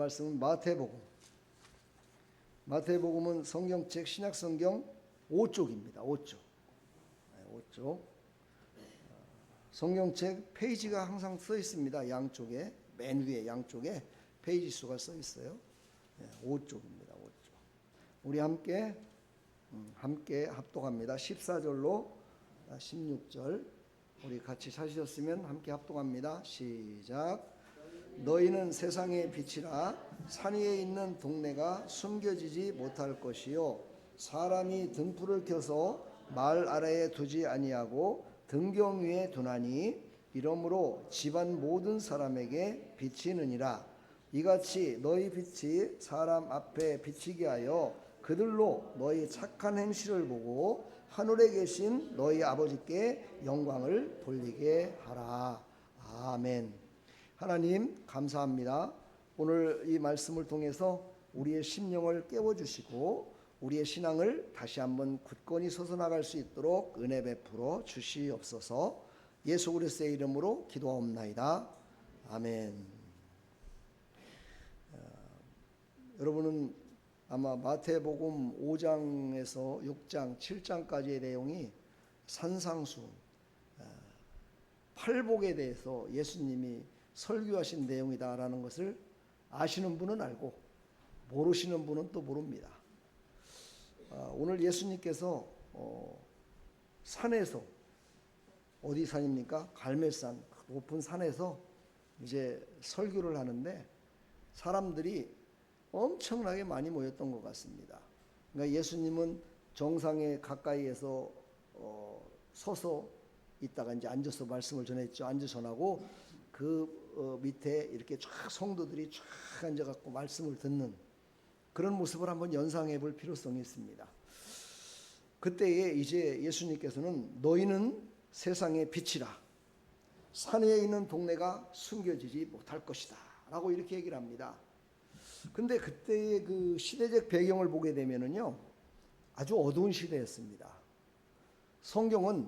말씀은 마태복음은 성경책 신약성경 5쪽입니다. 5쪽. 5쪽. 성경책 페이지가 항상 써 있습니다. 양쪽에, 맨 위에 양쪽에 페이지 수가 써 있어요. 5쪽입니다. 5쪽. 우리 함께 합독합니다. 14절로 16절 우리 같이 찾으셨으면 함께 합독합니다. 시작. 너희는 세상의 빛이라. 산 위에 있는 동네가 숨겨지지 못할 것이요 사람이 등불을 켜서 말 아래에 두지 아니하고 등경 위에 두나니 이러므로 집안 모든 사람에게 비치느니라. 이같이 너희 빛이 사람 앞에 비치게 하여 그들로 너희 착한 행실을 보고 하늘에 계신 너희 아버지께 영광을 돌리게 하라. 아멘. 하나님 감사합니다. 오늘 이 말씀을 통해서 우리의 심령을 깨워주시고 우리의 신앙을 다시 한번 굳건히 솟아나갈 수 있도록 은혜 베풀어 주시옵소서. 예수 그리스도의 이름으로 기도하옵나이다. 아멘. 여러분은 아마 마태복음 5장에서 6장, 7장까지의 내용이 산상수, 팔복에 대해서 예수님이 설교하신 내용이다라는 것을 아시는 분은 알고 모르시는 분은 또 모릅니다. 오늘 예수님께서 산에서, 어디 산입니까? 갈멜산 높은 산에서 이제 설교를 하는데 사람들이 엄청나게 많이 모였던 것 같습니다. 그러니까 예수님은 정상에 가까이에서 서서 있다가 이제 앉아서 말씀을 전했죠. 앉아 전하고 그 밑에 이렇게 쫙 성도들이 쫙 앉아갖고 말씀을 듣는 그런 모습을 한번 연상해 볼 필요성이 있습니다. 그때에 이제 예수님께서는 너희는 세상의 빛이라. 산 위에 있는 동네가 숨겨지지 못할 것이다 라고 이렇게 얘기를 합니다. 근데 그때의 그 시대적 배경을 보게 되면은요 아주 어두운 시대였습니다. 성경은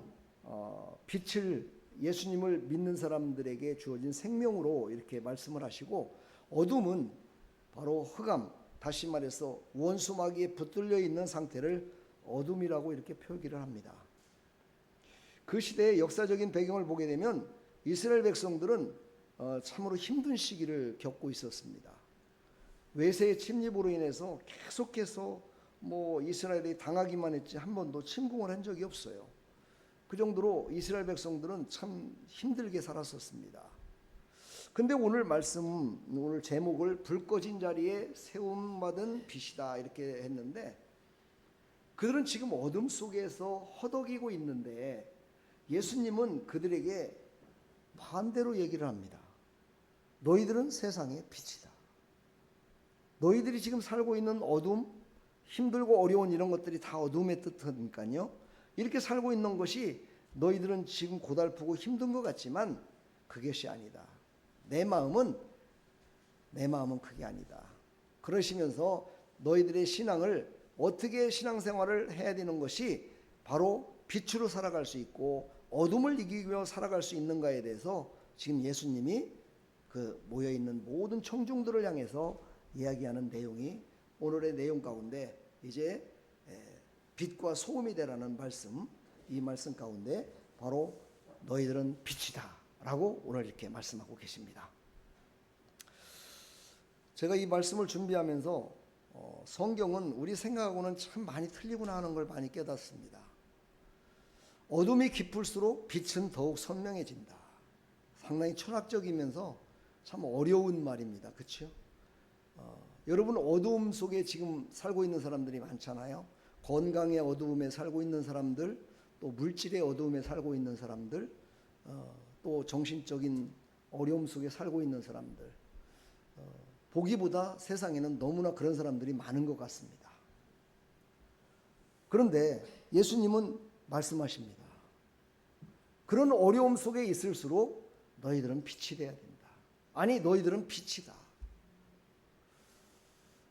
빛을 예수님을 믿는 사람들에게 주어진 생명으로 이렇게 말씀을 하시고 어둠은 바로 흑암, 다시 말해서 원수 마귀에 붙들려 있는 상태를 어둠이라고 이렇게 표기를 합니다. 그 시대의 역사적인 배경을 보게 되면 이스라엘 백성들은 참으로 힘든 시기를 겪고 있었습니다. 외세의 침입으로 인해서 계속해서 이스라엘이 당하기만 했지 한 번도 침공을 한 적이 없어요. 그 정도로 이스라엘 백성들은 참 힘들게 살았었습니다. 근데 오늘 제목을 불 꺼진 자리에 세움받은 빛이다 이렇게 했는데 그들은 지금 어둠 속에서 허덕이고 있는데 예수님은 그들에게 반대로 얘기를 합니다. 너희들은 세상의 빛이다. 너희들이 지금 살고 있는 어둠, 힘들고 어려운 이런 것들이 다 어둠의 뜻이니까요. 이렇게 살고 있는 것이 너희들은 지금 고달프고 힘든 것 같지만 그것이 아니다. 내 마음은 그게 아니다. 그러시면서 너희들의 신앙을 어떻게 신앙생활을 해야 되는 것이 바로 빛으로 살아갈 수 있고 어둠을 이기며 살아갈 수 있는가에 대해서 지금 예수님이 그 모여있는 모든 청중들을 향해서 이야기하는 내용이 오늘의 내용 가운데 이제 빛과 소금이 되라는 말씀, 이 말씀 가운데 바로 너희들은 빛이다 라고 오늘 이렇게 말씀하고 계십니다. 제가 이 말씀을 준비하면서 성경은 우리 생각하고는 참 많이 틀리구나 하는 걸 많이 깨닫습니다. 어둠이 깊을수록 빛은 더욱 선명해진다. 상당히 철학적이면서 참 어려운 말입니다. 그렇죠? 여러분 어두움 속에 지금 살고 있는 사람들이 많잖아요. 건강의 어두움에 살고 있는 사람들, 또 물질의 어두움에 살고 있는 사람들, 또 정신적인 어려움 속에 살고 있는 사람들. 보기보다 세상에는 너무나 그런 사람들이 많은 것 같습니다. 그런데 예수님은 말씀하십니다. 그런 어려움 속에 있을수록 너희들은 빛이 돼야 된다. 아니 너희들은 빛이다.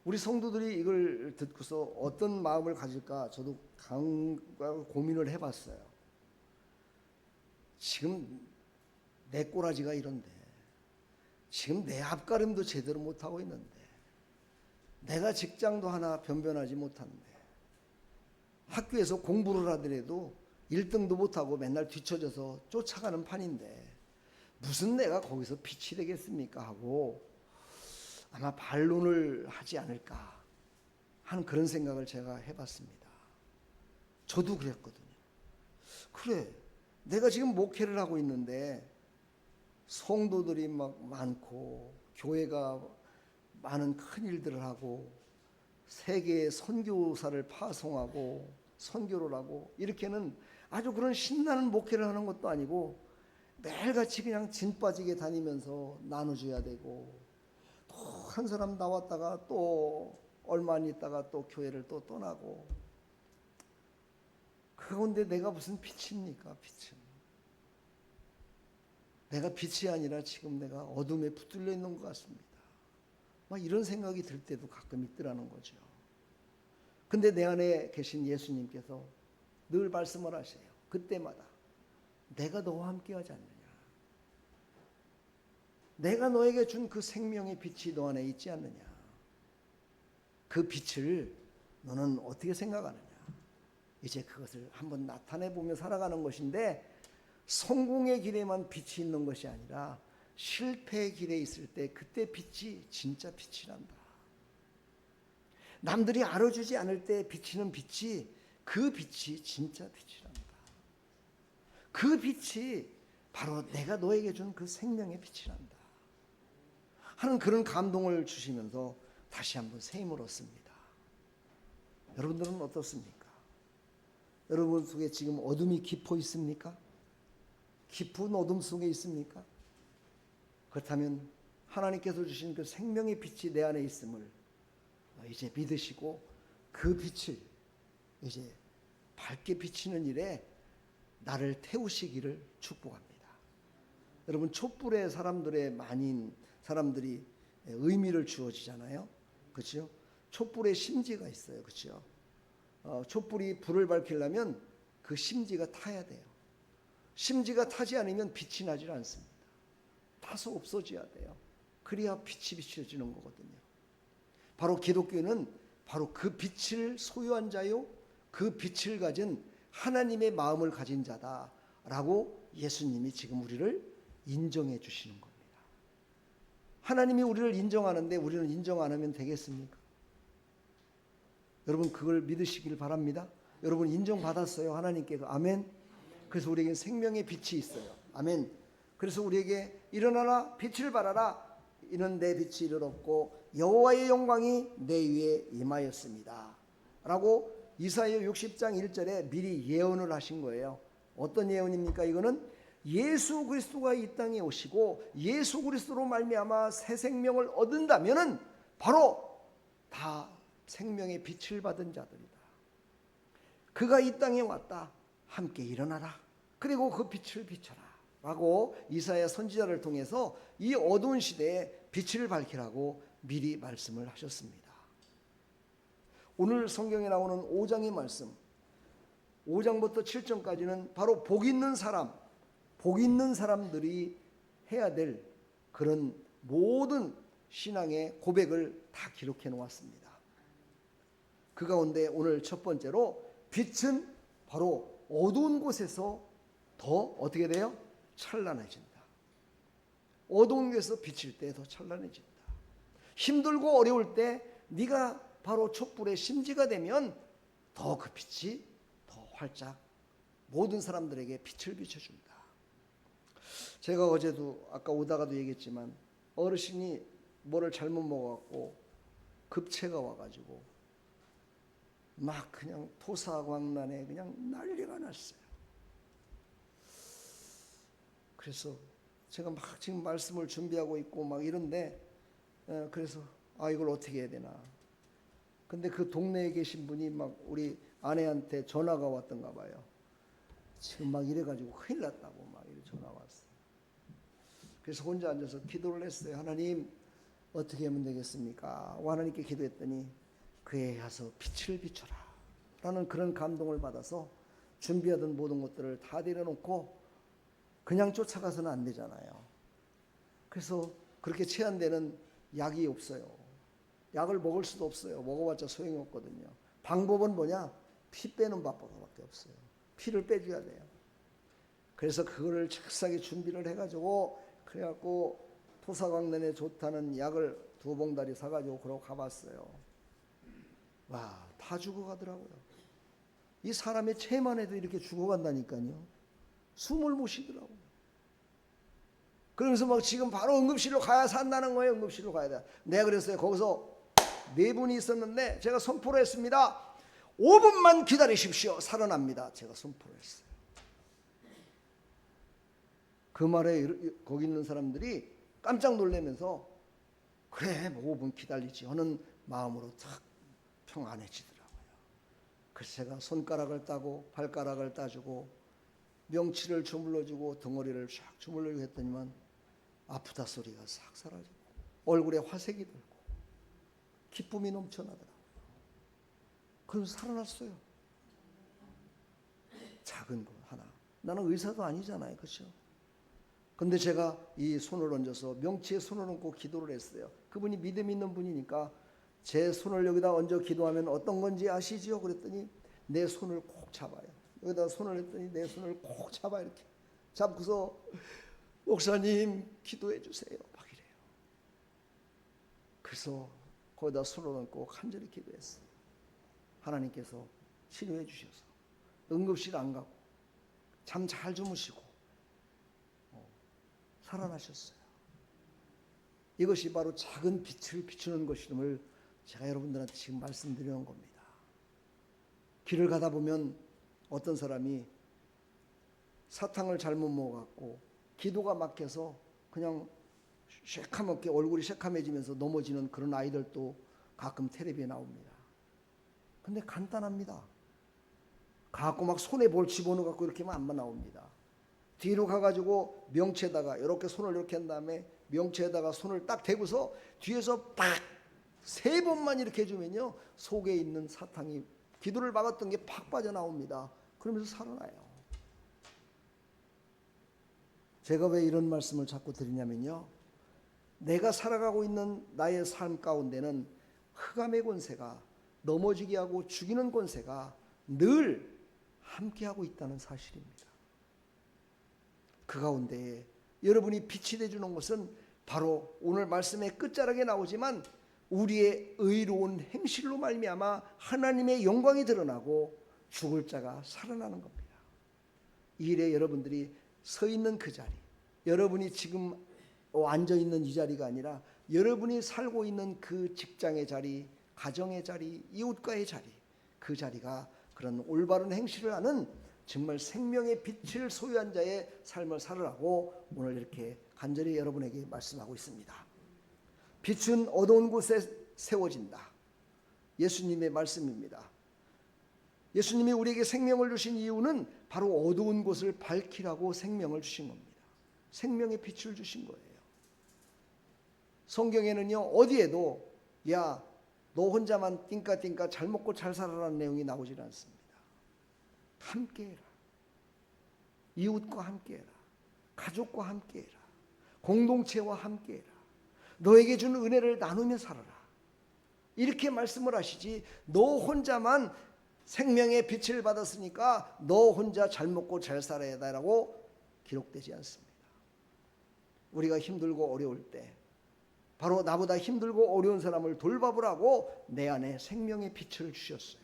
우리 성도들이 이걸 듣고서 어떤 마음을 가질까 저도 고민을 해봤어요. 지금 내 꼬라지가 이런데 지금 내 앞가림도 제대로 못하고 있는데 내가 직장도 하나 변변하지 못한데, 학교에서 공부를 하더라도 1등도 못하고 맨날 뒤처져서 쫓아가는 판인데 무슨 내가 거기서 빛이 되겠습니까 하고 아마 반론을 하지 않을까 하는 그런 생각을 제가 해봤습니다. 저도 그랬거든요. 그래, 내가 지금 목회를 하고 있는데 성도들이 막 많고 교회가 많은 큰 일들을 하고 세계의 선교사를 파송하고 선교를 하고 이렇게는 아주 그런 신나는 목회를 하는 것도 아니고 매일같이 그냥 진 빠지게 다니면서 나눠줘야 되고 또 한 사람 나왔다가 또 얼마 안 있다가 또 교회를 또 떠나고 그 가운데 내가 무슨 빛입니까? 빛은 내가 빛이 아니라 지금 내가 어둠에 붙들려 있는 것 같습니다. 막 이런 생각이 들 때도 가끔 있더라는 거죠. 근데 내 안에 계신 예수님께서 늘 말씀을 하세요. 그때마다 내가 너와 함께하지 않느냐. 내가 너에게 준 그 생명의 빛이 너 안에 있지 않느냐. 그 빛을 너는 어떻게 생각하느냐. 이제 그것을 한번 나타내보며 살아가는 것인데 성공의 길에만 빛이 있는 것이 아니라 실패의 길에 있을 때 그때 빛이 진짜 빛이 난다. 남들이 알아주지 않을 때 비치는 빛이 그 빛이 진짜 빛이 난다. 그 빛이 바로 내가 너에게 준 그 생명의 빛이 난다 하는 그런 감동을 주시면서 다시 한번 새 힘을 얻습니다. 여러분들은 어떻습니까? 여러분 속에 지금 어둠이 깊어 있습니까? 깊은 어둠 속에 있습니까? 그렇다면 하나님께서 주신 그 생명의 빛이 내 안에 있음을 이제 믿으시고 그 빛을 이제 밝게 비치는 일에 나를 태우시기를 축복합니다. 여러분 촛불에 사람들의 많은 사람들이 의미를 주어지잖아요. 그렇죠? 촛불에 심지가 있어요. 그렇죠? 촛불이 불을 밝히려면 그 심지가 타야 돼요. 심지가 타지 않으면 빛이 나질 않습니다. 타서 없어져야 돼요. 그래야 빛이 비춰지는 거거든요. 바로 기독교는 바로 그 빛을 소유한 자요, 그 빛을 가진 하나님의 마음을 가진 자다라고 예수님이 지금 우리를 인정해 주시는 겁니다. 하나님이 우리를 인정하는데 우리는 인정 안 하면 되겠습니까? 여러분 그걸 믿으시길 바랍니다. 여러분 인정받았어요. 하나님께서. 아멘. 그래서 우리에게 생명의 빛이 있어요. 아멘. 그래서 우리에게 일어나라 빛을 발하라 이는 내 빛이 이를 없고 여호와의 영광이 내 위에 임하였습니다 라고 이사야 60장 1절에 미리 예언을 하신 거예요. 어떤 예언입니까? 이거는 예수 그리스도가 이 땅에 오시고 예수 그리스도로 말미암아 새 생명을 얻는다면은 바로 다 생명의 빛을 받은 자들이다. 그가 이 땅에 왔다. 함께 일어나라. 그리고 그 빛을 비춰라 라고 이사야 선지자를 통해서 이 어두운 시대에 빛을 밝히라고 미리 말씀을 하셨습니다. 오늘 성경에 나오는 5장의 말씀 5장부터 7장까지는 바로 복 있는 사람, 복 있는 사람들이 해야 될 그런 모든 신앙의 고백을 다 기록해 놓았습니다. 그 가운데 오늘 첫 번째로 빛은 바로 어두운 곳에서 더 어떻게 돼요? 찬란해진다. 어두운 곳에서 비칠 때 더 찬란해진다. 힘들고 어려울 때 네가 바로 촛불의 심지가 되면 더 그 빛이 더 활짝 모든 사람들에게 빛을 비춰준다. 제가 어제도 아까 오다가도 얘기했지만 어르신이 뭐를 잘못 먹어갖고 급체가 와가지고 막 그냥 토사광난에 그냥 난리가 났어요. 그래서 제가 막 지금 말씀을 준비하고 있고 막 이런데 그래서 이걸 어떻게 해야 되나. 근데 그 동네에 계신 분이 막 우리 아내한테 전화가 왔던가 봐요. 지금 막 이래가지고 큰일 났다고 막 이래 전화 왔어요. 그래서 혼자 앉아서 기도를 했어요. 하나님 어떻게 하면 되겠습니까? 하나님께 기도했더니 그에 가서 빛을 비춰라 라는 그런 감동을 받아서 준비하던 모든 것들을 다 내려놓고 그냥 쫓아가서는 안 되잖아요. 그래서 그렇게 체한되는 약이 없어요. 약을 먹을 수도 없어요. 먹어봤자 소용이 없거든요. 방법은 뭐냐? 피 빼는 방법밖에 없어요. 피를 빼줘야 돼요. 그래서 그거를 착하게 준비를 해가지고 그래갖고 토사광란에 좋다는 약을 2봉다리 사가지고 그러고 가봤어요. 와, 다 죽어가더라고요. 이 사람의 체만 해도 이렇게 죽어간다니까요. 숨을 못 쉬더라고요. 그러면서 막 지금 바로 응급실로 가야 산다는 거예요. 응급실로 가야 돼. 내가 그랬어요. 거기서 4분이 있었는데 제가 선포를 했습니다. 5분만 기다리십시오. 살아납니다. 제가 선포를 했어요. 그 말에 거기 있는 사람들이 깜짝 놀라면서 그래, 뭐 5분 기다리지 하는 마음으로 탁 평안해지더라고요. 그래서 제가 손가락을 따고 발가락을 따주고 명치를 주물러주고 덩어리를 샥 주물러주고 했더니만 아프다 소리가 싹 사라지고 얼굴에 화색이 돌고 기쁨이 넘쳐나더라고요. 그래서 살아났어요. 작은 거 하나. 나는 의사도 아니잖아요. 그렇죠? 근데 제가 이 손을 얹어서 명치에 손을 얹고 기도를 했어요. 그분이 믿음 있는 분이니까 제 손을 여기다 얹어 기도하면 어떤 건지 아시지요? 그랬더니 내 손을 꼭 잡아요. 여기다 손을 했더니 내 손을 꼭 잡아 이렇게 잡고서 목사님 기도해 주세요 막 이래요. 그래서 거기다 손을 얹고 간절히 기도했어요. 하나님께서 치료해 주셔서 응급실 안 가고 잠 잘 주무시고 살아나셨어요. 이것이 바로 작은 빛을 비추는 것임을 제가 여러분들한테 지금 말씀드리는 겁니다. 길을 가다 보면 어떤 사람이 사탕을 잘못 먹어갖고 기도가 막혀서 그냥 새카맣게 얼굴이 새카매지면서 넘어지는 그런 아이들도 가끔 텔레비에 나옵니다. 근데 간단합니다. 가갖고 막 손에 뭘 집어넣어갖고 이렇게 하면 안 나옵니다. 뒤로 가가지고 명치에다가 이렇게 손을 이렇게 한 다음에 명치에다가 손을 딱 대고서 뒤에서 팍 3번만 이렇게 해주면요 속에 있는 사탕이 기도를 막았던 게 팍 빠져나옵니다. 그러면서 살아나요. 제가 왜 이런 말씀을 자꾸 드리냐면요, 내가 살아가고 있는 나의 삶 가운데는 흑암의 권세가 넘어지게 하고 죽이는 권세가 늘 함께하고 있다는 사실입니다. 그 가운데에 여러분이 빛이 되주는 것은 바로 오늘 말씀의 끝자락에 나오지만 우리의 의로운 행실로 말미암아 하나님의 영광이 드러나고 죽을 자가 살아나는 겁니다. 이 일에 여러분들이 서 있는 그 자리, 여러분이 지금 앉아 있는 이 자리가 아니라 여러분이 살고 있는 그 직장의 자리, 가정의 자리, 이웃과의 자리, 그 자리가 그런 올바른 행실을 하는 정말 생명의 빛을 소유한 자의 삶을 살으라고 오늘 이렇게 간절히 여러분에게 말씀하고 있습니다. 빛은 어두운 곳에 세워진다. 예수님의 말씀입니다. 예수님이 우리에게 생명을 주신 이유는 바로 어두운 곳을 밝히라고 생명을 주신 겁니다. 생명의 빛을 주신 거예요. 성경에는요 어디에도 야 너 혼자만 띵까띵까 잘 먹고 잘 살아라는 내용이 나오질 않습니다. 함께해라. 이웃과 함께해라. 가족과 함께해라. 공동체와 함께해라. 너에게 준 은혜를 나누며 살아라. 이렇게 말씀을 하시지 너 혼자만 생명의 빛을 받았으니까 너 혼자 잘 먹고 잘 살아야 한다라고 기록되지 않습니다. 우리가 힘들고 어려울 때 바로 나보다 힘들고 어려운 사람을 돌봐보라고 내 안에 생명의 빛을 주셨어요.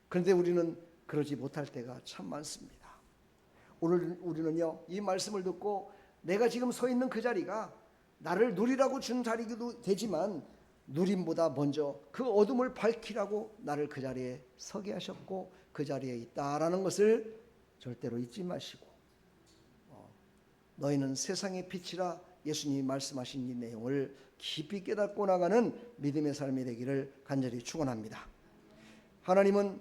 그런데 우리는 그러지 못할 때가 참 많습니다. 오늘 우리는요 이 말씀을 듣고 내가 지금 서 있는 그 자리가 나를 누리라고 준 자리기도 되지만 누림보다 먼저 그 어둠을 밝히라고 나를 그 자리에 서게 하셨고 그 자리에 있다라는 것을 절대로 잊지 마시고 너희는 세상의 빛이라 예수님이 말씀하신 이 내용을 깊이 깨닫고 나가는 믿음의 삶이 되기를 간절히 축원합니다. 하나님은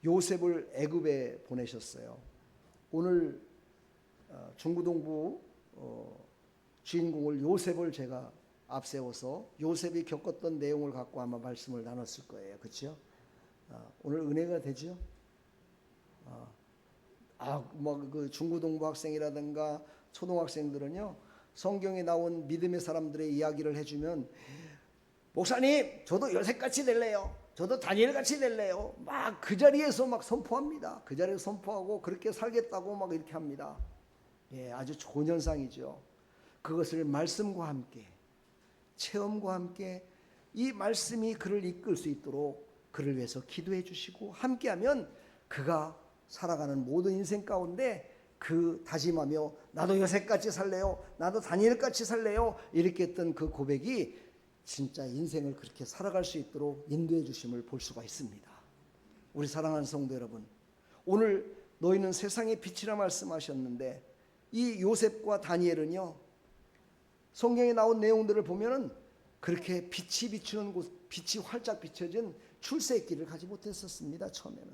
요셉을 애굽에 보내셨어요. 오늘 중구동부 주인공을 요셉을 제가 앞세워서 요셉이 겪었던 내용을 갖고 아마 말씀을 나눴을 거예요. 그렇죠? 오늘 은혜가 되죠? 그 중고등부 학생이라든가 초등학생들은요 성경에 나온 믿음의 사람들의 이야기를 해주면 목사님, 저도 요셉같이 될래요. 저도 다니엘같이 될래요. 막 그 자리에서 막 선포합니다. 그 자리에서 선포하고 그렇게 살겠다고 막 이렇게 합니다. 예, 아주 좋은 현상이죠. 그것을 말씀과 함께, 체험과 함께 이 말씀이 그를 이끌 수 있도록 그를 위해서 기도해 주시고 함께하면 그가 살아가는 모든 인생 가운데 그 다짐하며 나도 요셉같이 살래요, 나도 다니엘같이 살래요, 이렇게 했던 그 고백이 진짜 인생을 그렇게 살아갈 수 있도록 인도해 주심을 볼 수가 있습니다. 우리 사랑하는 성도 여러분, 오늘 너희는 세상의 빛이라 말씀하셨는데 이 요셉과 다니엘은요, 성경에 나온 내용들을 보면은 그렇게 빛이 비추는 곳, 빛이 활짝 비춰진 출세길을 가지 못했었습니다. 처음에는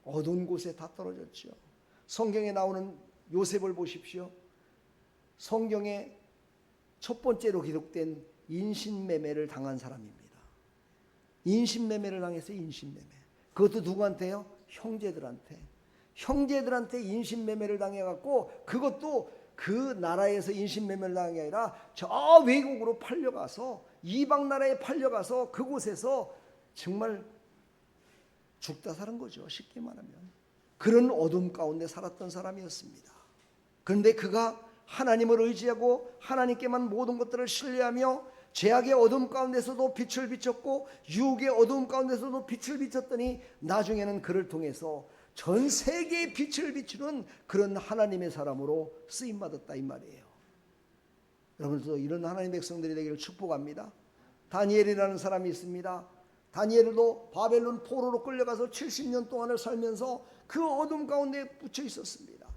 어두운 곳에 다 떨어졌죠. 성경에 나오는 요셉을 보십시오. 성경에 첫 번째로 기록된 인신매매를 당한 사람입니다. 인신매매를 당했어요. 인신매매. 그것도 누구한테요? 형제들한테. 형제들한테 인신매매를 당해갖고 그것도 그 나라에서 인신매매를 당한 게 아니라 저 외국으로 팔려가서 이방 나라에 팔려가서 그곳에서 정말 죽다 사는 거죠. 쉽게 말하면. 그런 어둠 가운데 살았던 사람이었습니다. 그런데 그가 하나님을 의지하고 하나님께만 모든 것들을 신뢰하며 죄악의 어둠 가운데서도 빛을 비췄고 유혹의 어둠 가운데서도 빛을 비췄더니 나중에는 그를 통해서 전 세계에 빛을 비추는 그런 하나님의 사람으로 쓰임받았다 이 말이에요. 여러분도 이런 하나님의 백성들이 되기를 축복합니다. 다니엘이라는 사람이 있습니다. 다니엘도 바벨론 포로로 끌려가서 70년 동안을 살면서 그 어둠 가운데 묻혀 있었습니다.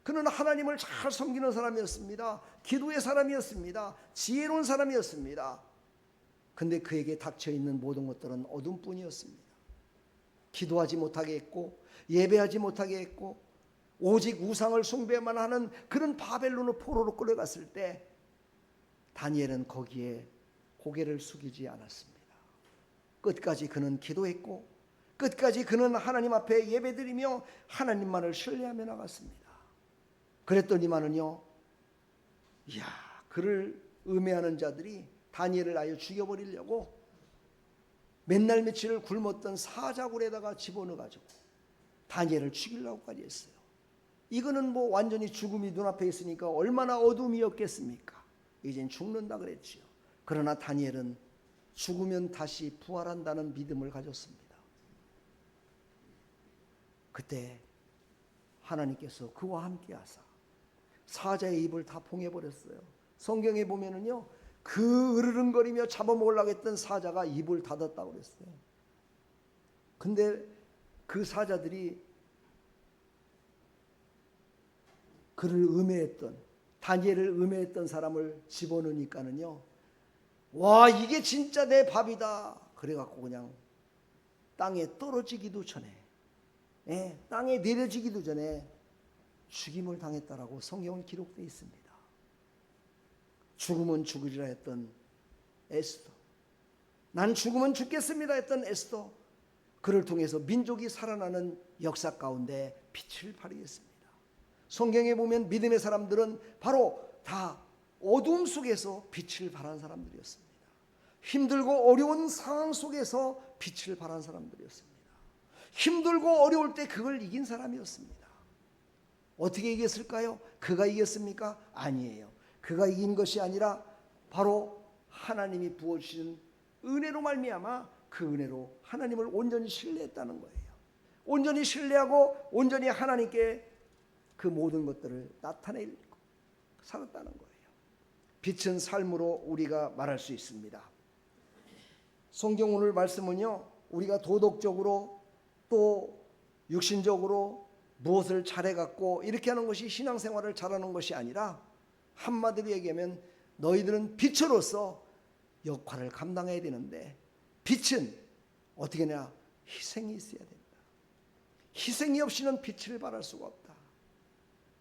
그는 하나님을 잘 섬기는 사람이었습니다. 기도의 사람이었습니다. 지혜로운 사람이었습니다. 근데 그에게 닥쳐있는 모든 것들은 어둠뿐이었습니다. 기도하지 못하게 했고 예배하지 못하게 했고 오직 우상을 숭배만 하는 그런 바벨론의 포로로 끌려갔을 때 다니엘은 거기에 고개를 숙이지 않았습니다. 끝까지 그는 기도했고 끝까지 그는 하나님 앞에 예배드리며 하나님만을 신뢰하며 나갔습니다. 그랬더니만은요, 이야, 그를 음해하는 자들이 다니엘을 아예 죽여버리려고 맨날 며칠을 굶었던 사자굴에다가 집어넣어가지고 다니엘을 죽이려고까지 했어요. 이거는 뭐 완전히 죽음이 눈앞에 있으니까 얼마나 어둠이었겠습니까? 이젠 죽는다 그랬지요. 그러나 다니엘은 죽으면 다시 부활한다는 믿음을 가졌습니다. 그때 하나님께서 그와 함께 하사 사자의 입을 다 봉해버렸어요. 성경에 보면은요, 그 으르렁거리며 잡아먹으려고 했던 사자가 입을 닫았다고 그랬어요. 근데 그 사자들이 그를 음해했던, 다니엘을 음해했던 사람을 집어넣으니까는요, 와, 이게 진짜 내 밥이다 그래갖고 그냥 땅에 떨어지기도 전에, 땅에 내려지기도 전에 죽임을 당했다라고 성경은 기록되어 있습니다. 죽으면 죽으리라 했던 에스더, 난 죽으면 죽겠습니다 했던 에스더, 그를 통해서 민족이 살아나는 역사 가운데 빛을 발휘했습니다. 성경에 보면 믿음의 사람들은 바로 다 어두움 속에서 빛을 발한 사람들이었습니다. 힘들고 어려운 상황 속에서 빛을 발한 사람들이었습니다. 힘들고 어려울 때 그걸 이긴 사람이었습니다. 어떻게 이겼을까요? 그가 이겼습니까? 아니에요. 그가 이긴 것이 아니라 바로 하나님이 부어주신 은혜로 말미암아 그 은혜로 하나님을 온전히 신뢰했다는 거예요. 온전히 신뢰하고 온전히 하나님께 그 모든 것들을 나타내고 살았다는 거예요. 빛은 삶으로 우리가 말할 수 있습니다. 성경 오늘 말씀은요, 우리가 도덕적으로 또 육신적으로 무엇을 잘해갖고 이렇게 하는 것이 신앙생활을 잘하는 것이 아니라 한마디로 얘기하면 너희들은 빛으로서 역할을 감당해야 되는데 빛은 어떻게 하냐? 희생이 있어야 된다. 희생이 없이는 빛을 발할 수가 없다.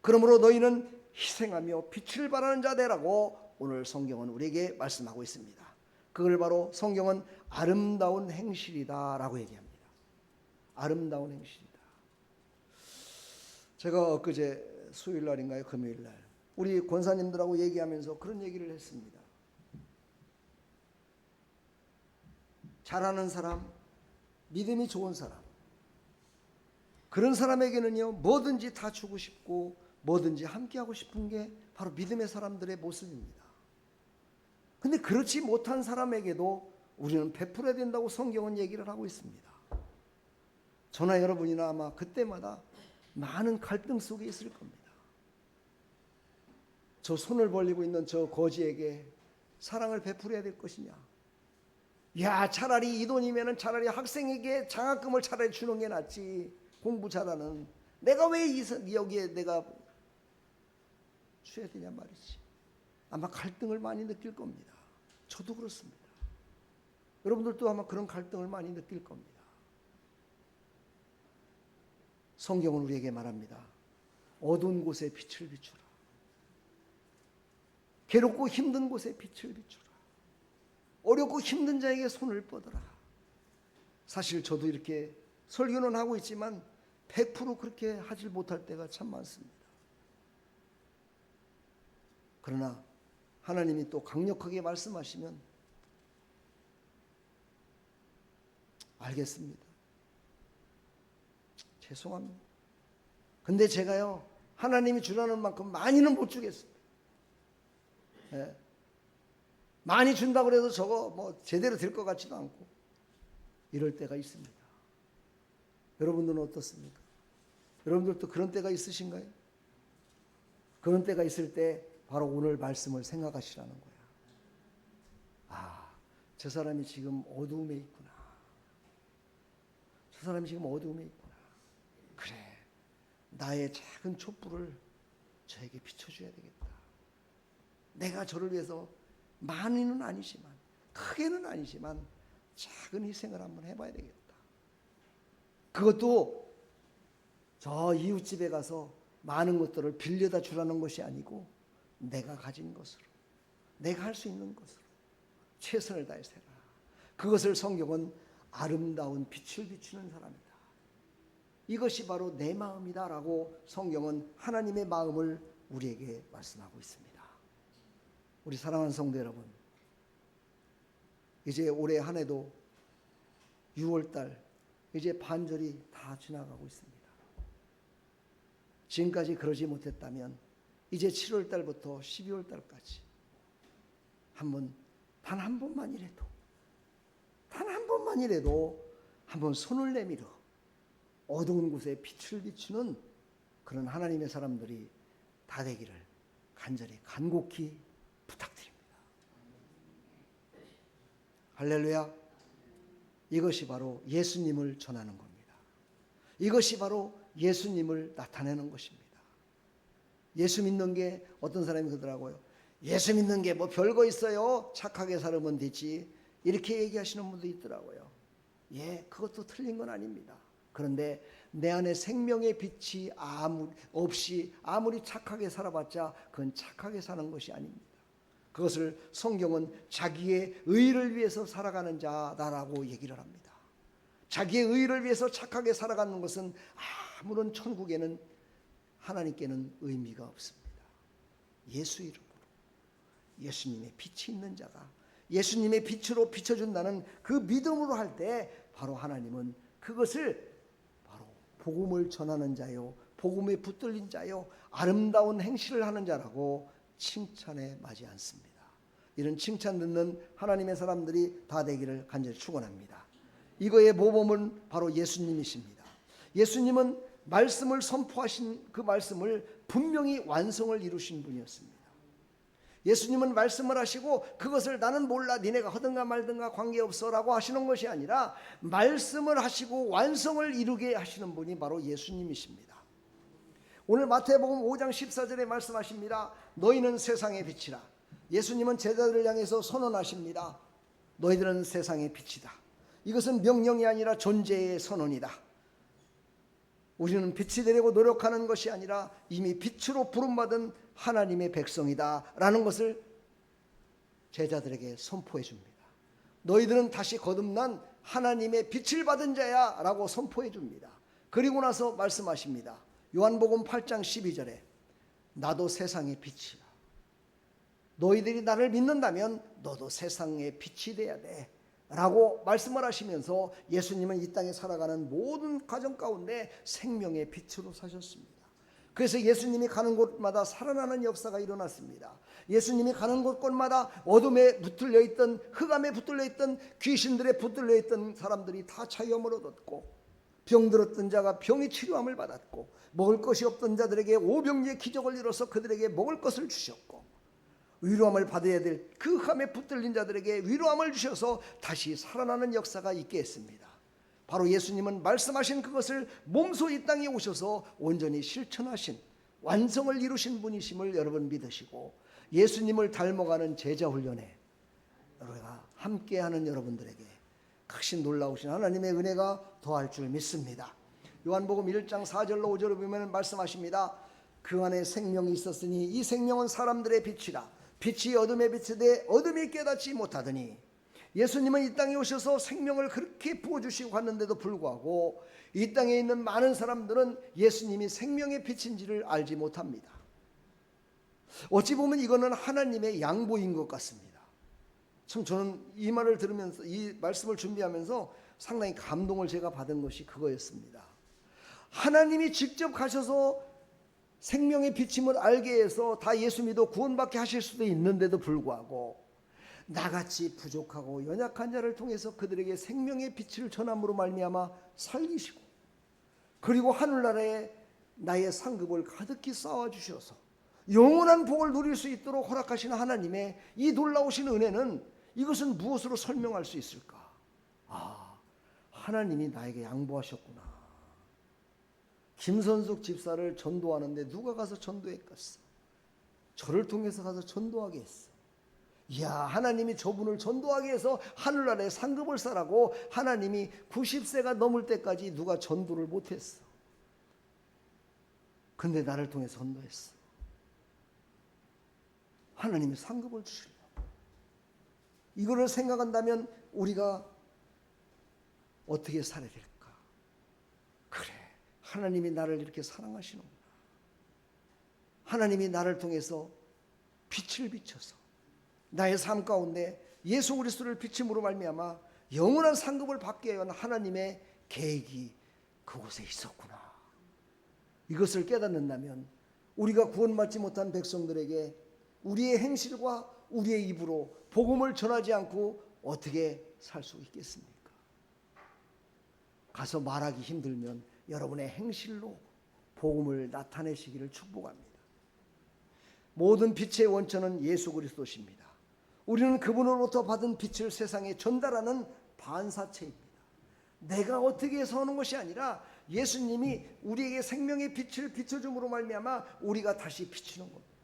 그러므로 너희는 희생하며 빛을 발하는 자 되라고 오늘 성경은 우리에게 말씀하고 있습니다. 그걸 바로 성경은 아름다운 행실이다 라고 얘기합니다. 아름다운 행실이다. 제가 엊그제 수요일날인가요? 금요일날 우리 권사님들하고 얘기하면서 그런 얘기를 했습니다. 잘하는 사람, 믿음이 좋은 사람, 그런 사람에게는요 뭐든지 다 주고 싶고 뭐든지 함께하고 싶은 게 바로 믿음의 사람들의 모습입니다. 근데 그렇지 못한 사람에게도 우리는 베풀어야 된다고 성경은 얘기를 하고 있습니다. 저나 여러분이나 아마 그때마다 많은 갈등 속에 있을 겁니다. 저 손을 벌리고 있는 저 거지에게 사랑을 베풀어야 될 것이냐, 야 차라리 이 돈이면 차라리 학생에게 장학금을 차라리 주는 게 낫지, 공부 잘하는 내가 왜 여기에 내가 줘야 되냐 말이지. 아마 갈등을 많이 느낄 겁니다. 저도 그렇습니다. 여러분들도 아마 그런 갈등을 많이 느낄 겁니다. 성경은 우리에게 말합니다. 어두운 곳에 빛을 비추라. 괴롭고 힘든 곳에 빛을 비추라. 어렵고 힘든 자에게 손을 뻗어라. 사실 저도 이렇게 설교는 하고 있지만 100% 그렇게 하질 못할 때가 참 많습니다. 그러나 하나님이 또 강력하게 말씀하시면 알겠습니다. 죄송합니다. 근데 제가요 하나님이 주라는 만큼 많이는 못 주겠습니다. 예. 많이 준다고 해도 저거 뭐 제대로 될 것 같지도 않고 이럴 때가 있습니다. 여러분들은 어떻습니까? 여러분들도 그런 때가 있으신가요? 그런 때가 있을 때 바로 오늘 말씀을 생각하시라는 거야. 아, 저 사람이 지금 어두움에 있구나. 저 사람이 지금 어두움에 있구나. 그래, 나의 작은 촛불을 저에게 비춰줘야 되겠다. 내가 저를 위해서 많이는 아니지만, 크게는 아니지만 작은 희생을 한번 해봐야 되겠다. 그것도 저 이웃집에 가서 많은 것들을 빌려다 주라는 것이 아니고 내가 가진 것으로, 내가 할 수 있는 것으로 최선을 다해서 해라. 그것을 성경은 아름다운 빛을 비추는 사람이다, 이것이 바로 내 마음이다 라고 성경은 하나님의 마음을 우리에게 말씀하고 있습니다. 우리 사랑하는 성도 여러분, 이제 올해 한 해도 6월달 이제 반절이 다 지나가고 있습니다. 지금까지 그러지 못했다면 이제 7월달부터 12월달까지 한번 단 한 번만이라도 한번 손을 내밀어 어두운 곳에 빛을 비추는 그런 하나님의 사람들이 다 되기를 간절히 간곡히 부탁드립니다. 할렐루야. 이것이 바로 예수님을 전하는 겁니다. 이것이 바로 예수님을 나타내는 것입니다. 예수 믿는 게, 어떤 사람이 그러더라고요. 예수 믿는 게 뭐 별거 있어요? 착하게 살면 되지. 이렇게 얘기하시는 분도 있더라고요. 예, 그것도 틀린 건 아닙니다. 그런데 내 안에 생명의 빛이 없이 아무리 착하게 살아봤자 그건 착하게 사는 것이 아닙니다. 그것을 성경은 자기의 의를 위해서 살아가는 자다라고 얘기를 합니다. 자기의 의를 위해서 착하게 살아가는 것은 아무런 천국에는, 하나님께는 의미가 없습니다. 예수 이름으로 예수님의 빛이 있는 자가 예수님의 빛으로 비춰준다는 그 믿음으로 할 때 바로 하나님은 그것을 바로 복음을 전하는 자요, 복음에 붙들린 자요, 아름다운 행실을 하는 자라고 칭찬에 마지 않습니다. 이런 칭찬 듣는 하나님의 사람들이 다 되기를 간절히 축원합니다. 이거의 모범은 바로 예수님이십니다. 예수님은 말씀을 선포하신 그 말씀을 분명히 완성을 이루신 분이었습니다. 예수님은 말씀을 하시고 그것을 나는 몰라, 니네가 하든가 말든가 관계없어 라고 하시는 것이 아니라 말씀을 하시고 완성을 이루게 하시는 분이 바로 예수님이십니다. 오늘 마태복음 5장 14절에 말씀하십니다. 너희는 세상의 빛이라. 예수님은 제자들을 향해서 선언하십니다. 너희들은 세상의 빛이다. 이것은 명령이 아니라 존재의 선언이다. 우리는 빛이 되려고 노력하는 것이 아니라 이미 빛으로 부름받은 하나님의 백성이다 라는 것을 제자들에게 선포해 줍니다. 너희들은 다시 거듭난 하나님의 빛을 받은 자야 라고 선포해 줍니다. 그리고 나서 말씀하십니다. 요한복음 8장 12절에 나도 세상의 빛이야. 너희들이 나를 믿는다면 너도 세상의 빛이 돼야 돼. 라고 말씀을 하시면서 예수님은 이 땅에 살아가는 모든 과정 가운데 생명의 빛으로 사셨습니다. 그래서 예수님이 가는 곳마다 살아나는 역사가 일어났습니다. 예수님이 가는 곳곳마다 어둠에 붙들려 있던, 흑암에 붙들려 있던, 귀신들에 붙들려 있던 사람들이 다 자유함을 얻었고, 병들었던 자가 병이 치료함을 받았고, 먹을 것이 없던 자들에게 오병이의 기적을 이뤄서 그들에게 먹을 것을 주셨고, 위로함을 받아야 될 그 흑암에 붙들린 자들에게 위로함을 주셔서 다시 살아나는 역사가 있게 했습니다. 바로 예수님은 말씀하신 그것을 몸소 이 땅에 오셔서 온전히 실천하신, 완성을 이루신 분이심을 여러분 믿으시고, 예수님을 닮아가는 제자 훈련에 우리가 함께하는 여러분들에게 크신 놀라우신 하나님의 은혜가 더할 줄 믿습니다. 요한복음 1장 4절로 5절을 보면 말씀하십니다. 그 안에 생명이 있었으니 이 생명은 사람들의 빛이라. 빛이 어둠에 비치되 어둠이 깨닫지 못하더니, 예수님은 이 땅에 오셔서 생명을 그렇게 부어주시고 갔는데도 불구하고 이 땅에 있는 많은 사람들은 예수님이 생명의 빛인지를 알지 못합니다. 어찌 보면 이거는 하나님의 양보인 것 같습니다. 참 저는 이 말을 들으면서, 이 말씀을 준비하면서 상당히 감동을 제가 받은 것이 그거였습니다. 하나님이 직접 가셔서 생명의 빛임을 알게 해서 다 예수 믿어 구원받게 하실 수도 있는데도 불구하고 나같이 부족하고 연약한 자를 통해서 그들에게 생명의 빛을 전함으로 말미암아 살리시고, 그리고 하늘나라에 나의 상급을 가득히 쌓아주셔서 영원한 복을 누릴 수 있도록 허락하시는 하나님의 이 놀라우신 은혜는, 이것은 무엇으로 설명할 수 있을까? 하나님이 나에게 양보하셨구나. 김선숙 집사를 전도하는데 누가 가서 전도했겠어? 저를 통해서 가서 전도하게 했어. 이야, 하나님이 저분을 전도하게 해서 하늘나라에 상급을 쌓으라고 하나님이 90세가 넘을 때까지 누가 전도를 못했어. 근데 나를 통해 전도했어. 하나님이 상급을 주시려고. 이거를 생각한다면 우리가 어떻게 살아야 될까? 그래, 하나님이 나를 이렇게 사랑하시는구나. 하나님이 나를 통해서 빛을 비춰서 나의 삶 가운데 예수 그리스도를 비침으로 말미암아 영원한 상급을 받게 하는 하나님의 계획이 그곳에 있었구나. 이것을 깨닫는다면 우리가 구원받지 못한 백성들에게 우리의 행실과 우리의 입으로 복음을 전하지 않고 어떻게 살 수 있겠습니까? 가서 말하기 힘들면 여러분의 행실로 복음을 나타내시기를 축복합니다. 모든 빛의 원천은 예수 그리스도십니다. 우리는 그분으로부터 받은 빛을 세상에 전달하는 반사체입니다. 내가 어떻게 해서 하는 것이 아니라 예수님이 우리에게 생명의 빛을 비춰줌으로 말미암아 우리가 다시 비추는 겁니다.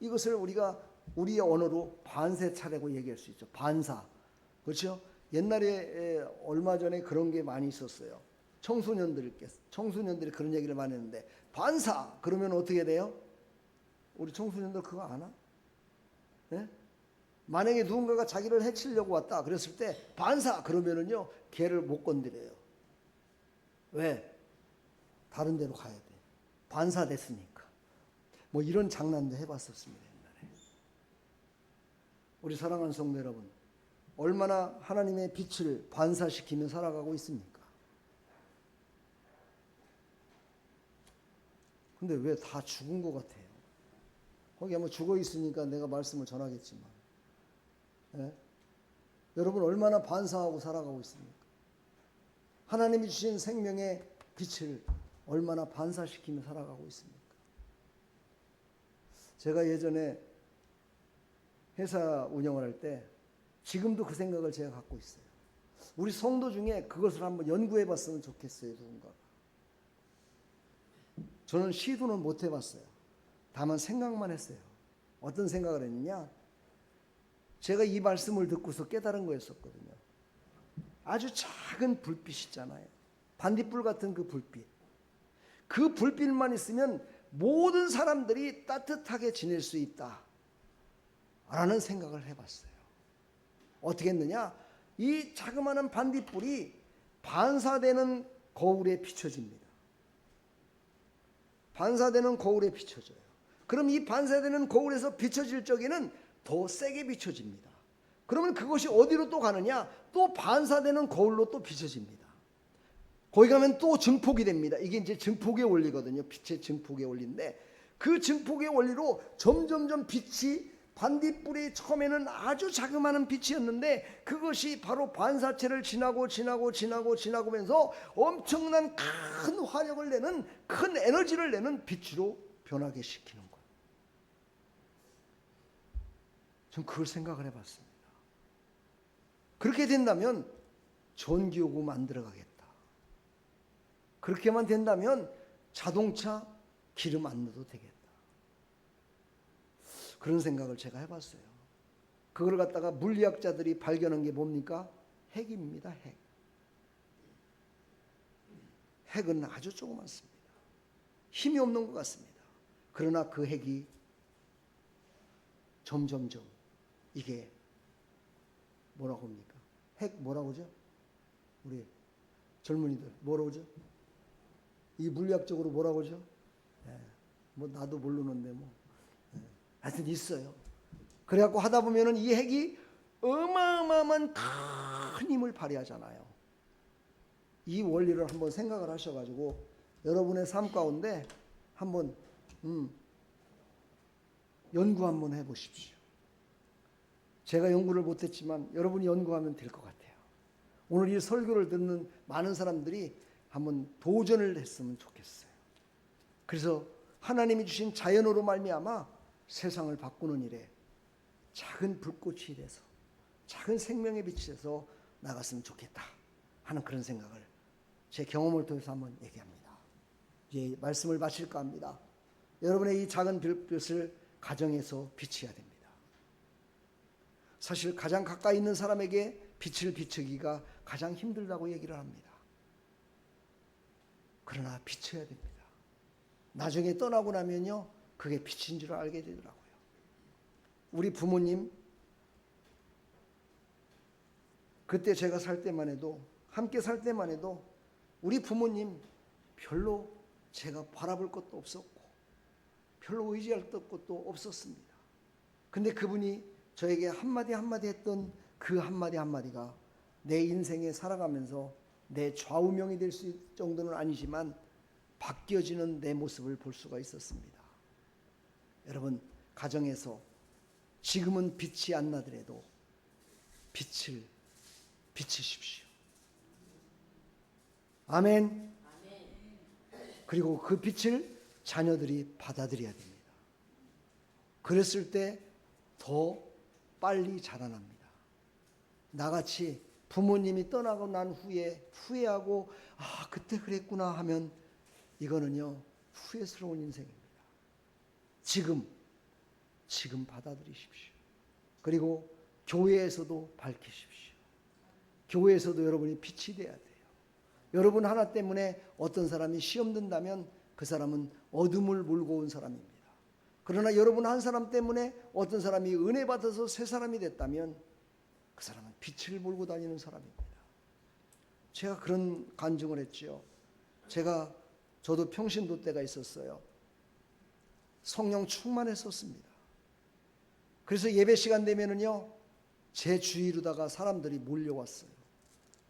이것을 우리가 우리의 언어로 반세차라고 얘기할 수 있죠. 반사. 그렇죠? 옛날에 얼마 전에 그런 게 많이 있었어요. 청소년들이 그런 얘기를 많이 했는데, 반사 그러면 어떻게 돼요? 우리 청소년들 그거 아나? 네? 만약에 누군가가 자기를 해치려고 왔다 그랬을 때 반사 그러면은요, 걔를 못 건드려요. 왜? 다른 데로 가야 돼. 반사됐으니까. 뭐 이런 장난도 해봤었습니다, 옛날에. 우리 사랑하는 성도 여러분, 얼마나 하나님의 빛을 반사시키며 살아가고 있습니까? 근데 왜 다 죽은 것 같아요? 거기 아마 죽어 있으니까 내가 말씀을 전하겠지만, 예? 여러분 얼마나 반사하고 살아가고 있습니까? 하나님이 주신 생명의 빛을 얼마나 반사시키며 살아가고 있습니까? 제가 예전에 회사 운영을 할 때 지금도 그 생각을 제가 갖고 있어요. 우리 성도 중에 그것을 한번 연구해 봤으면 좋겠어요, 누군가가. 저는 시도는 못 해봤어요. 다만 생각만 했어요. 어떤 생각을 했느냐? 제가 이 말씀을 듣고서 깨달은 거였었거든요. 아주 작은 불빛 있잖아요. 반딧불 같은 그 불빛. 그 불빛만 있으면 모든 사람들이 따뜻하게 지낼 수 있다 라는 생각을 해봤어요. 어떻게 했느냐? 이 자그마한 반딧불이 반사되는 거울에 비춰집니다. 반사되는 거울에 비춰져요. 그럼 이 반사되는 거울에서 비춰질 적에는 더 세게 비춰집니다. 그러면 그것이 어디로 또 가느냐? 또 반사되는 거울로 또 비춰집니다. 거기 가면 또 증폭이 됩니다. 이게 이제 증폭의 원리거든요. 빛의 증폭의 원리인데, 그 증폭의 원리로 점점점 빛이 반딧불이 처음에는 아주 자그마한 빛이었는데, 그것이 바로 반사체를 지나고면서 엄청난 큰 화력을 내는, 큰 에너지를 내는 빛으로 변하게 시키는 거예요. 전 그걸 생각을 해봤습니다. 그렇게 된다면 전기요금 안 들어가겠다. 그렇게만 된다면 자동차 기름 안 넣어도 되겠다. 그런 생각을 제가 해봤어요. 그걸 갖다가 물리학자들이 발견한 게 뭡니까? 핵입니다. 핵. 핵은 아주 조그맣습니다. 힘이 없는 것 같습니다. 그러나 그 핵이 점점점 이게 뭐라고 합니까? 핵 뭐라고 하죠? 우리 젊은이들 뭐라고 하죠? 이 물리학적으로 뭐라고 하죠? 뭐 나도 모르는데 뭐 하여튼 있어요. 그래갖고 하다 보면은 이 핵이 어마어마한 큰 힘을 발휘하잖아요. 이 원리를 한번 생각을 하셔가지고 여러분의 삶 가운데 한번 연구 한번 해보십시오. 제가 연구를 못했지만 여러분이 연구하면 될 것 같아요. 오늘 이 설교를 듣는 많은 사람들이 한번 도전을 했으면 좋겠어요. 그래서 하나님이 주신 자연으로 말미암아 세상을 바꾸는 일에 작은 불꽃이 돼서, 작은 생명의 빛이 돼서 나갔으면 좋겠다 하는 그런 생각을 제 경험을 통해서 한번 얘기합니다. 이제 말씀을 마칠까 합니다. 여러분의 이 작은 불빛을 가정에서 비춰야 됩니다. 사실 가장 가까이 있는 사람에게 빛을 비추기가 가장 힘들다고 얘기를 합니다. 그러나 비춰야 됩니다. 나중에 떠나고 나면요, 그게 빛인 줄 알게 되더라고요. 우리 부모님, 그때 제가 살 때만 해도, 함께 살 때만 해도 우리 부모님 별로 제가 바라볼 것도 없었고 별로 의지할 것도 없었습니다. 근데 그분이 저에게 한마디 한마디 했던 그 한마디 한마디가 내 인생에 살아가면서 내 좌우명이 될 수 있을 정도는 아니지만 바뀌어지는 내 모습을 볼 수가 있었습니다. 여러분, 가정에서 지금은 빛이 안 나더라도 빛을 비추십시오. 아멘. 그리고 그 빛을 자녀들이 받아들여야 됩니다. 그랬을 때 더 빨리 자라납니다. 나같이 부모님이 떠나고 난 후에 후회하고 그때 그랬구나 하면 이거는요 후회스러운 인생입니다. 지금 받아들이십시오. 그리고 교회에서도 밝히십시오. 교회에서도 여러분이 빛이 돼야 돼요. 여러분 하나 때문에 어떤 사람이 시험 든다면 그 사람은 어둠을 몰고 온 사람입니다. 그러나 여러분 한 사람 때문에 어떤 사람이 은혜 받아서 새 사람이 됐다면 그 사람은 빛을 몰고 다니는 사람입니다. 제가 그런 간증을 했죠. 저도 평신도 때가 있었어요. 성령 충만했었습니다. 그래서 예배 시간 되면은요, 제 주위로다가 사람들이 몰려왔어요.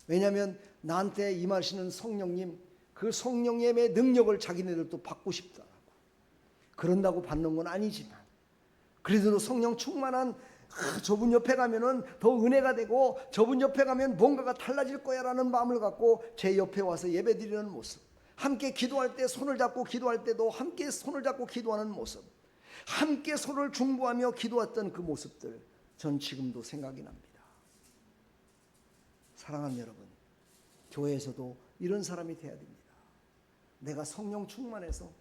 왜냐하면 나한테 임하시는 성령님, 그 성령님의 능력을 자기네들도 받고 싶더라고. 그런다고 받는 건 아니지만 그래도 성령 충만한 저분 옆에 가면은 더 은혜가 되고 저분 옆에 가면 뭔가가 달라질 거야라는 마음을 갖고 제 옆에 와서 예배 드리는 모습, 함께 기도할 때 손을 잡고 기도할 때도 함께 손을 잡고 기도하는 모습, 함께 서로를 중보하며 기도했던 그 모습들, 전 지금도 생각이 납니다. 사랑하는 여러분, 교회에서도 이런 사람이 돼야 됩니다. 내가 성령 충만해서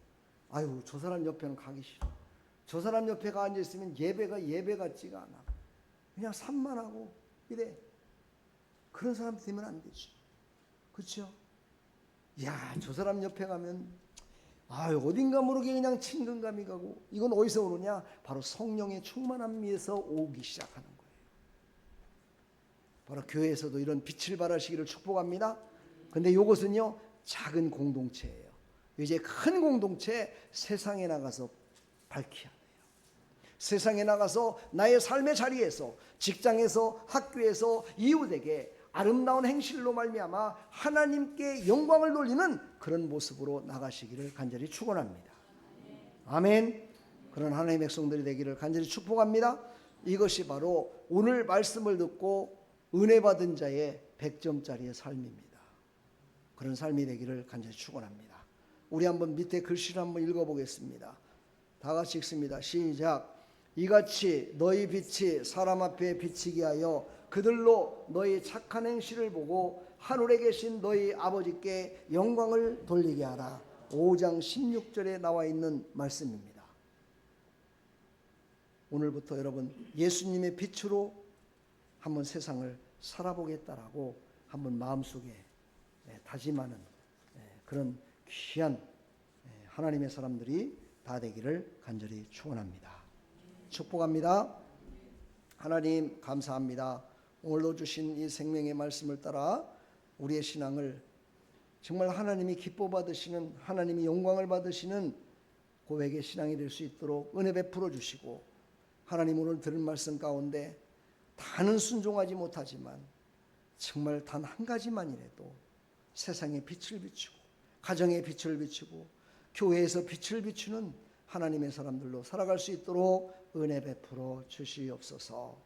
저 사람 옆에는 가기 싫어. 저 사람 옆에 가 앉아있으면 예배가 예배 같지가 않아. 그냥 산만하고 이래. 그런 사람 되면 안 되죠. 그렇죠? 저 사람 옆에 가면 어딘가 모르게 그냥 친근감이 가고, 이건 어디서 오느냐? 바로 성령의 충만함에서 오기 시작하는 거예요. 바로 교회에서도 이런 빛을 발하시기를 축복합니다. 근데 이것은요 작은 공동체예요. 이제 큰 공동체 세상에 나가서 밝혀야 돼요. 세상에 나가서 나의 삶의 자리에서, 직장에서, 학교에서 이웃에게 아름다운 행실로 말미암아 하나님께 영광을 돌리는 그런 모습으로 나가시기를 간절히 축원합니다. 아멘. 그런 하나님의 백성들이 되기를 간절히 축복합니다. 이것이 바로 오늘 말씀을 듣고 은혜 받은 자의 100점짜리의 삶입니다. 그런 삶이 되기를 간절히 축원합니다. 우리 한번 밑에 글씨를 한번 읽어보겠습니다. 다 같이 읽습니다. 시작. 이같이 너희 빛이 사람 앞에 비치게 하여 그들로 너희 착한 행실을 보고 하늘에 계신 너희 아버지께 영광을 돌리게 하라. 5장 16절에 나와 있는 말씀입니다. 오늘부터 여러분 예수님의 빛으로 한번 세상을 살아보겠다라고 한번 마음속에 다짐하는 그런 귀한 하나님의 사람들이 다 되기를 간절히 축원합니다. 축복합니다. 하나님 감사합니다. 오늘도 주신 이 생명의 말씀을 따라 우리의 신앙을 정말 하나님이 기뻐 받으시는, 하나님이 영광을 받으시는 고백의 신앙이 될 수 있도록 은혜 베풀어 주시고, 하나님 오늘 들은 말씀 가운데 다는 순종하지 못하지만 정말 단 한 가지만이라도 세상에 빛을 비추고, 가정에 빛을 비추고, 교회에서 빛을 비추는 하나님의 사람들로 살아갈 수 있도록 은혜 베풀어 주시옵소서.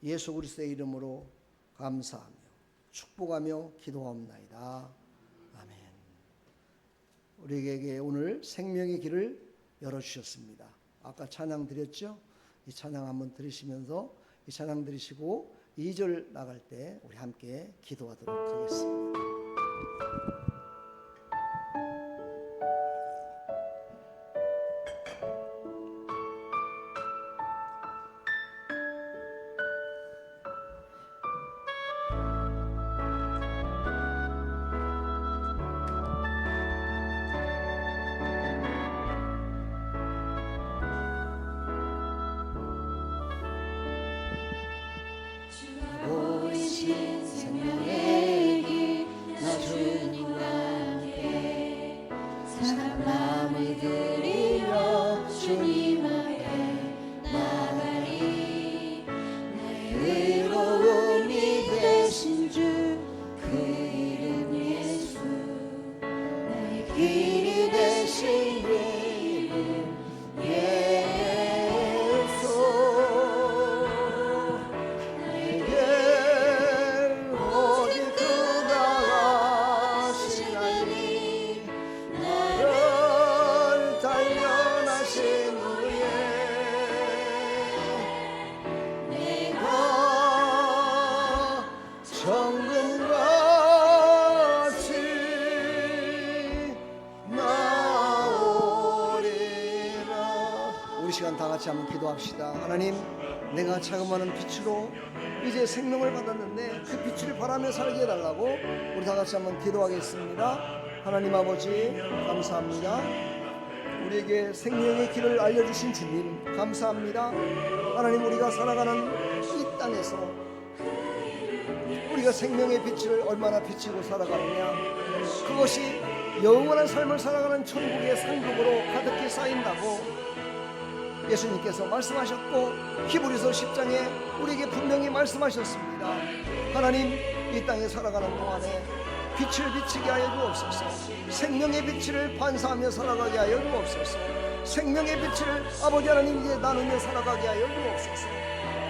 예수 그리스도의 이름으로 감사하며 축복하며 기도하옵나이다. 아멘. 우리에게 오늘 생명의 길을 열어주셨습니다. 아까 찬양 드렸죠? 이 찬양 한번 들으시면서, 이 찬양 들으시고 2절 나갈 때 우리 함께 기도하도록 하겠습니다. 생명의 길, 나 주님과 함께 사랑 마음을 드리며 주님 앞에 나가리. 나의 의로움이 되신 주, 그 이름 예수. 나의 길이 되신 이름 예수. 우리 시간 다 같이 한번 기도합시다. 하나님, 내가 자그마한 빛으로 이제 생명을 받았는데 그 빛을 바라며 살게 해달라고 우리 다 같이 한번 기도하겠습니다. 하나님 아버지 감사합니다. 우리에게 생명의 길을 알려주신 주님 감사합니다. 하나님, 우리가 살아가는 이 땅에서 우리가 생명의 빛을 얼마나 비치고 살아가느냐, 그것이 영원한 삶을 살아가는 천국의 상급으로 가득히 쌓인다고 예수님께서 말씀하셨고 히브리서 10장에 우리에게 분명히 말씀하셨습니다. 하나님, 이 땅에 살아가는 동안에 빛을 비치게 하여 주옵소서. 생명의 빛을 반사하며 살아가게 하여 주옵소서. 생명의 빛을 아버지 하나님께 나누며 살아가게 하여 주옵소서.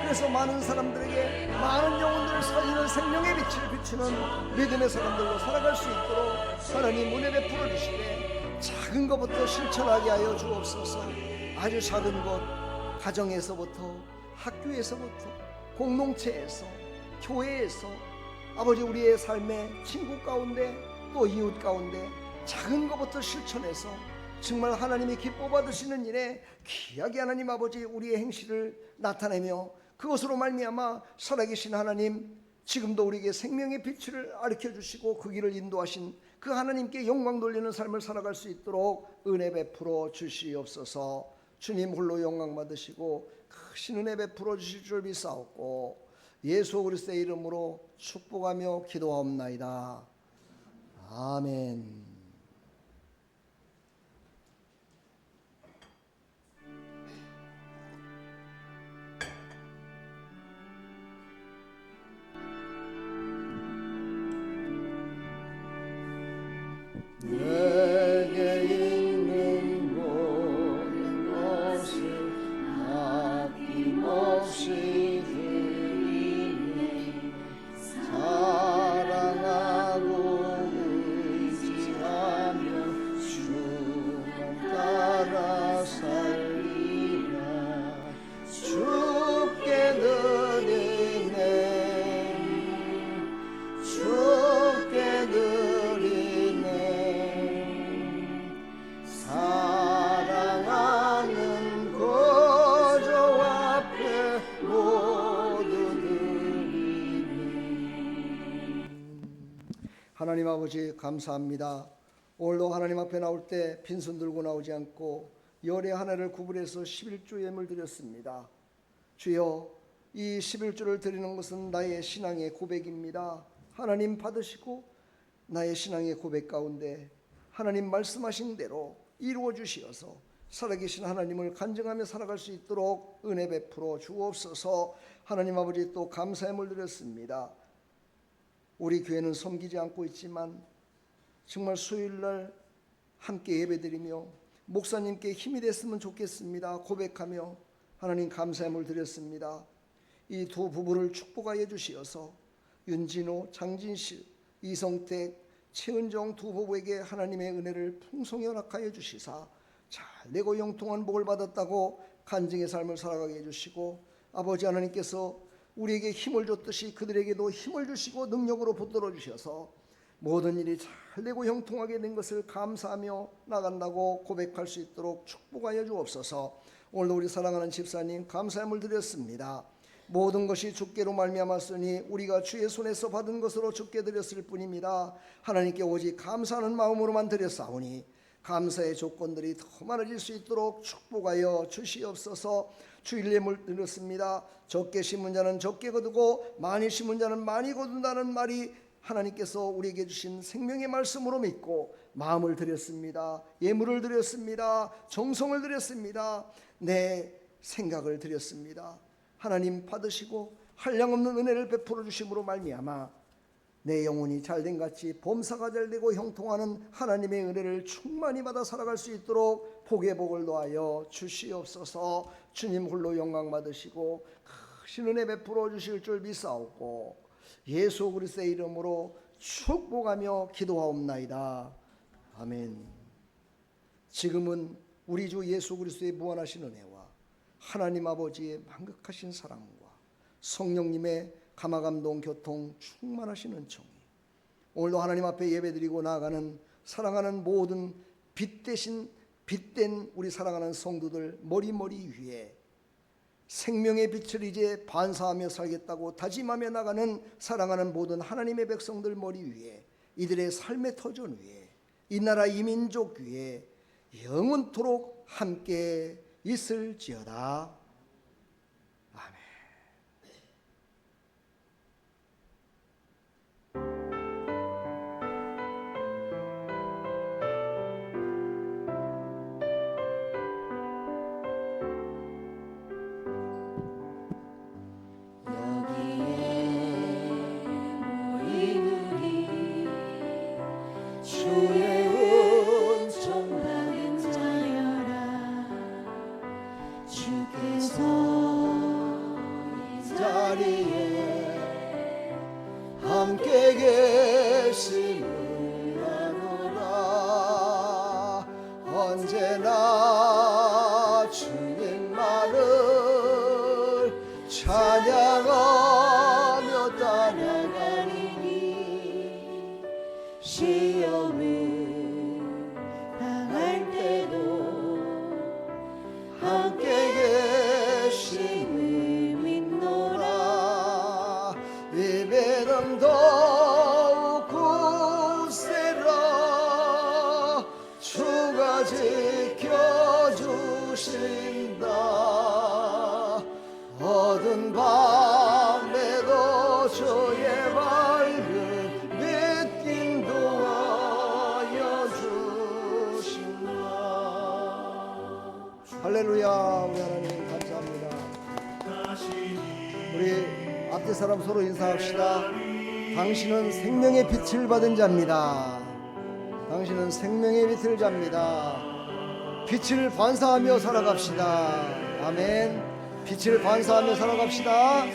그래서 많은 사람들에게 많은 영혼들을 살리는 생명의 빛을 비추는 믿음의 사람들로 살아갈 수 있도록 하나님 은혜 베풀어 주시되 작은 것부터 실천하게 하여 주옵소서. 아주 작은 것, 가정에서부터, 학교에서부터, 공동체에서, 교회에서, 아버지 우리의 삶의 친구 가운데 또 이웃 가운데 작은 것부터 실천해서 정말 하나님이 기뻐 받으시는 일에 귀하게 하나님 아버지 우리의 행실을 나타내며 그것으로 말미암아 살아계신 하나님, 지금도 우리에게 생명의 빛을 가르쳐 주시고 그 길을 인도하신 그 하나님께 영광 돌리는 삶을 살아갈 수 있도록 은혜 베풀어 주시옵소서. 주님 홀로 영광 받으시고 크신 은혜 베풀어 주실 줄 믿사옵고 예수 그리스도의 이름으로 축복하며 기도하옵나이다. 아멘. 내게 있는 모든 것을 아낌없이 드리니 사랑하고 의지하며 주만 따라 살리라. 주께 드리네 주께 드리네 사랑하는 거저 앞에 모두 드리네. 하나님 아버지 감사합니다. 오늘도 하나님 앞에 나올 때 빈손 들고 나오지 않고 열의 하나를 구분해서 11조 예물 드렸습니다. 주여, 이 11조를 드리는 것은 나의 신앙의 고백입니다. 하나님 받으시고 나의 신앙의 고백 가운데 하나님 말씀하신 대로 이루어 주시어서 살아계신 하나님을 간증하며 살아갈 수 있도록 은혜 베풀어 주옵소서. 하나님 아버지, 또 감사의 물 드렸습니다. 우리 교회는 섬기지 않고 있지만 정말 수요일날 함께 예배드리며 목사님께 힘이 됐으면 좋겠습니다 고백하며 하나님 감사의 물 드렸습니다. 이 두 부부를 축복하여 주시어서 윤진호, 장진실, 이성택, 최은정 두 부부에게 하나님의 은혜를 풍성히 허락하여 주시사 잘되고 영통한 복을 받았다고 간증의 삶을 살아가게 해주시고, 아버지 하나님께서 우리에게 힘을 줬듯이 그들에게도 힘을 주시고 능력으로 붙들어 주셔서 모든 일이 잘되고 형통하게 된 것을 감사하며 나간다고 고백할 수 있도록 축복하여 주옵소서. 오늘도 우리 사랑하는 집사님 감사함을 드렸습니다. 모든 것이 주께로 말미암았으니 우리가 주의 손에서 받은 것으로 주께 드렸을 뿐입니다. 하나님께 오직 감사하는 마음으로만 드렸사오니 감사의 조건들이 더 많아질 수 있도록 축복하여 주시옵소서. 주일 예물 드렸습니다. 적게 심은 자는 적게 거두고 많이 심은 자는 많이 거둔다는 말이 하나님께서 우리에게 주신 생명의 말씀으로 믿고 마음을 드렸습니다. 예물을 드렸습니다. 정성을 드렸습니다. 내 생각을 드렸습니다. 하나님 받으시고 한량없는 은혜를 베풀어 주심으로 말미암아 내 영혼이 잘된 같이 범사가 잘되고 형통하는 하나님의 은혜를 충만히 받아 살아갈 수 있도록 복의 복을 더하여 주시옵소서. 주님 홀로 영광 받으시고 크신 은혜 베풀어 주실 줄 믿사옵고 예수 그리스도의 이름으로 축복하며 기도하옵나이다. 아멘. 지금은 우리 주 예수 그리스도의 무한하신 은혜와 하나님 아버지의 만극하신 사랑과 성령님의 감화감동 교통 충만하신 은총이 오늘도 하나님 앞에 예배드리고 나아가는 사랑하는 모든 빛된 우리 사랑하는 성도들 머리머리 위에 생명의 빛을 이제 반사하며 살겠다고 다짐하며 나가는 사랑하는 모든 하나님의 백성들 머리 위에, 이들의 삶의 터전 위에, 이 나라 이 민족 위에 영원토록 함께 있을지어다. 아멘. 함께 계심을 아노라. 언제나 주님만을 찬양하며 따라가리니 시험을 당할 때도 함께 계심을 믿노라. 이 믿음 더욱 굳세라. 주가 지켜주신다. 어두운 밤에도 주의 밝은 빛 인도하여 주신다. 할렐루야. 우리 하나님 감사합니다. 우리 앞뒤 사람 서로 인사합시다. 당신은 생명의 빛을 받은 자입니다. 당신은 생명의 빛을 잡니다. 빛을 반사하며 살아갑시다. 아멘. 빛을 반사하며 살아갑시다.